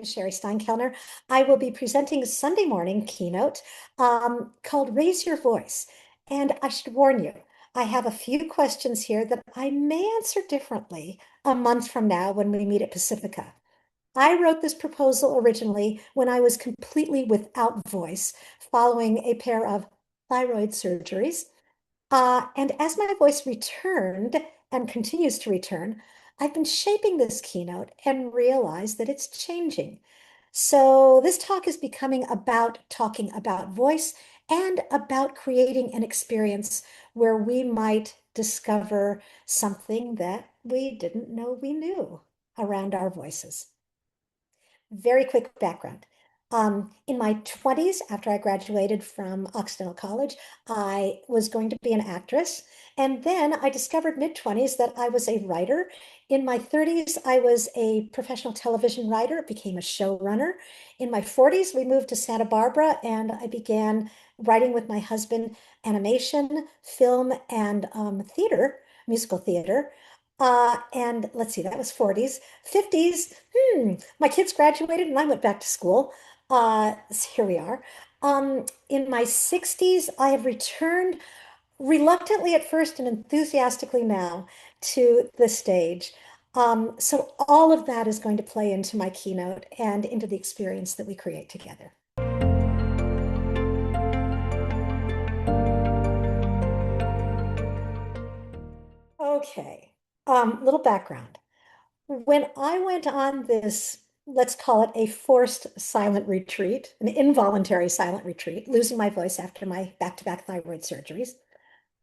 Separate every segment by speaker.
Speaker 1: is Cheri Steinkellner. I will be presenting a Sunday morning keynote called Raise Your Voice. And I should warn you, I have a few questions here that I may answer differently a month from now when we meet at Pacifica. I wrote this proposal originally when I was completely without voice following a pair of thyroid surgeries. And as my voice returned and continues to return, I've been shaping this keynote and realized that it's changing. So this talk is becoming about talking about voice and about creating an experience where we might discover something that we didn't know we knew around our voices. Very quick background. In my 20s, after I graduated from Occidental College, I was going to be an actress. And then I discovered mid-20s that I was a writer. In my 30s, I was a professional television writer, became a showrunner. In my 40s, we moved to Santa Barbara and I began writing with my husband animation, film, and theater, musical theater. And let's see, that was 40s. 50s, my kids graduated and I went back to school. So here we are. In my 60s, I have returned reluctantly at first and enthusiastically now to the stage. So all of that is going to play into my keynote and into the experience that we create together. Okay, little background. When I went on this, let's call it a forced silent retreat, an involuntary silent retreat, losing my voice after my back-to-back thyroid surgeries,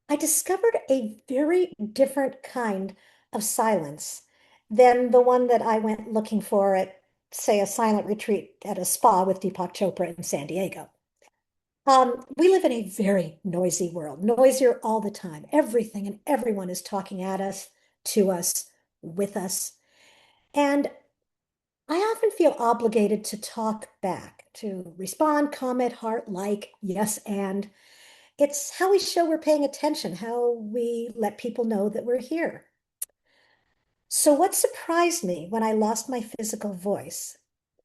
Speaker 1: I discovered a very different kind of silence than the one that I went looking for at, say, a silent retreat at a spa with Deepak Chopra in San Diego. We live in a very noisy world, noisier all the time. Everything and everyone is talking at us, to us, with us. And I often feel obligated to talk back, to respond, comment, heart, like, yes, and it's how we show we're paying attention, how we let people know that we're here. So what surprised me when I lost my physical voice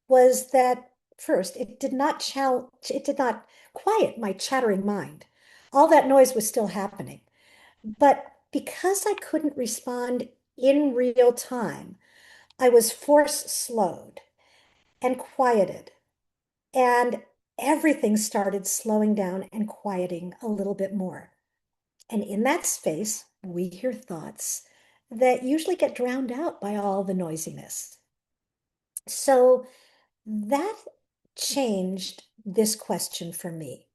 Speaker 1: was that first, it did not quiet my chattering mind. All that noise was still happening. But because I couldn't respond in real time, I was force slowed and quieted. And everything started slowing down and quieting a little bit more. And in that space, we hear thoughts that usually get drowned out by all the noisiness. So that changed this question for me.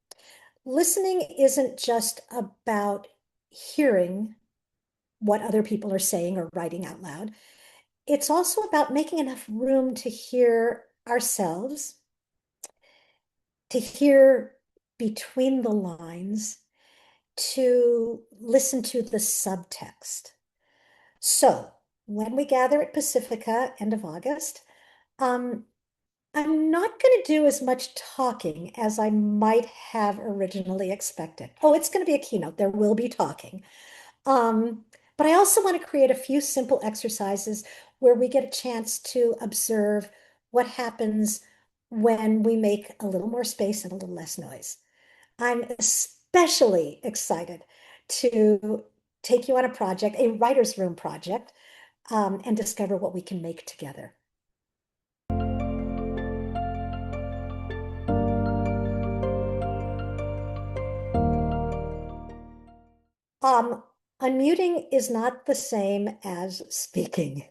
Speaker 1: Listening isn't just about hearing what other people are saying or writing out loud. It's also about making enough room to hear ourselves, to hear between the lines, to listen to the subtext. So when we gather at Pacifica, end of August, um, I'm not going to do as much talking as I might have originally expected. Oh, it's going to be a keynote. There will be talking. Um, but I also want to create a few simple exercises where we get a chance to observe what happens when we make a little more space and a little less noise. I'm especially excited to take you on a project, a writer's room project, and discover what we can make together. Um, Unmuting is not the same as speaking.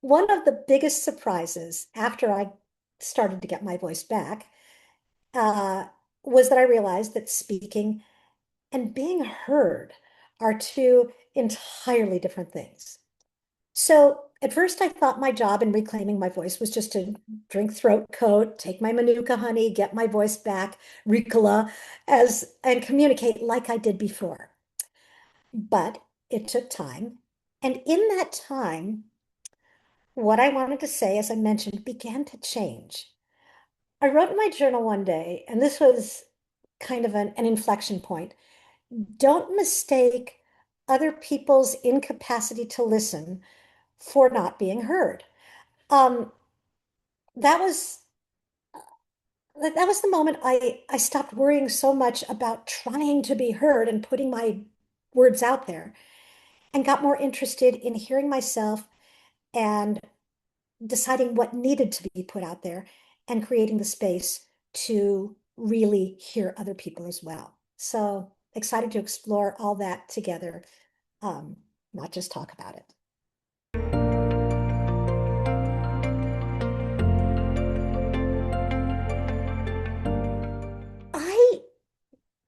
Speaker 1: One of the biggest surprises after I started to get my voice back uh, was that I realized that speaking and being heard are two entirely different things. So at first I thought my job in reclaiming my voice was just to drink throat coat, take my Manuka honey, get my voice back, Ricola, and communicate like I did before. But it took time. And in that time, what I wanted to say, as I mentioned, began to change. I wrote in my journal one day, and this was kind of an inflection point. Don't mistake other people's incapacity to listen for not being heard. Um, that was that was the moment I stopped worrying so much about trying to be heard and putting my words out there and got more interested in hearing myself and deciding what needed to be put out there and creating the space to really hear other people as well. So excited to explore all that together, um, not just talk about it. I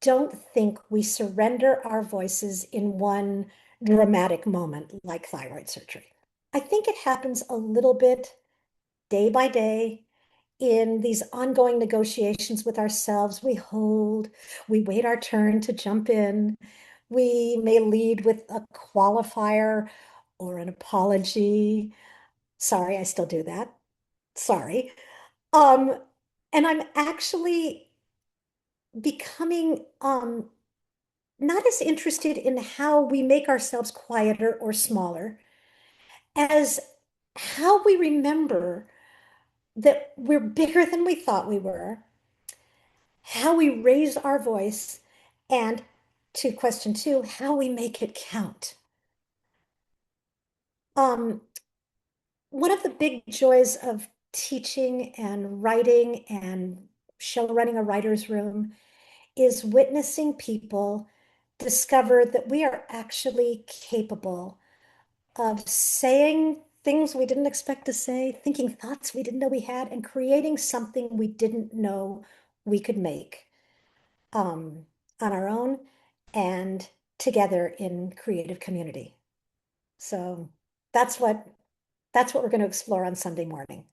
Speaker 1: don't think we surrender our voices in one dramatic moment like thyroid surgery. I think it happens a little bit day by day in these ongoing negotiations with ourselves. We hold, we wait our turn to jump in. We may lead with a qualifier or an apology. Sorry, I still do that. Sorry. Um, and I'm actually becoming not as interested in how we make ourselves quieter or smaller as how we remember that we're bigger than we thought we were, how we raise our voice, and to question two, how we make it count. Um, One of the big joys of teaching and writing and show running a writer's room is witnessing people discover that we are actually capable of saying things we didn't expect to say, thinking thoughts we didn't know we had, and creating something we didn't know we could make on our own and together in creative community. So that's what that's what we're going to explore on Sunday morning.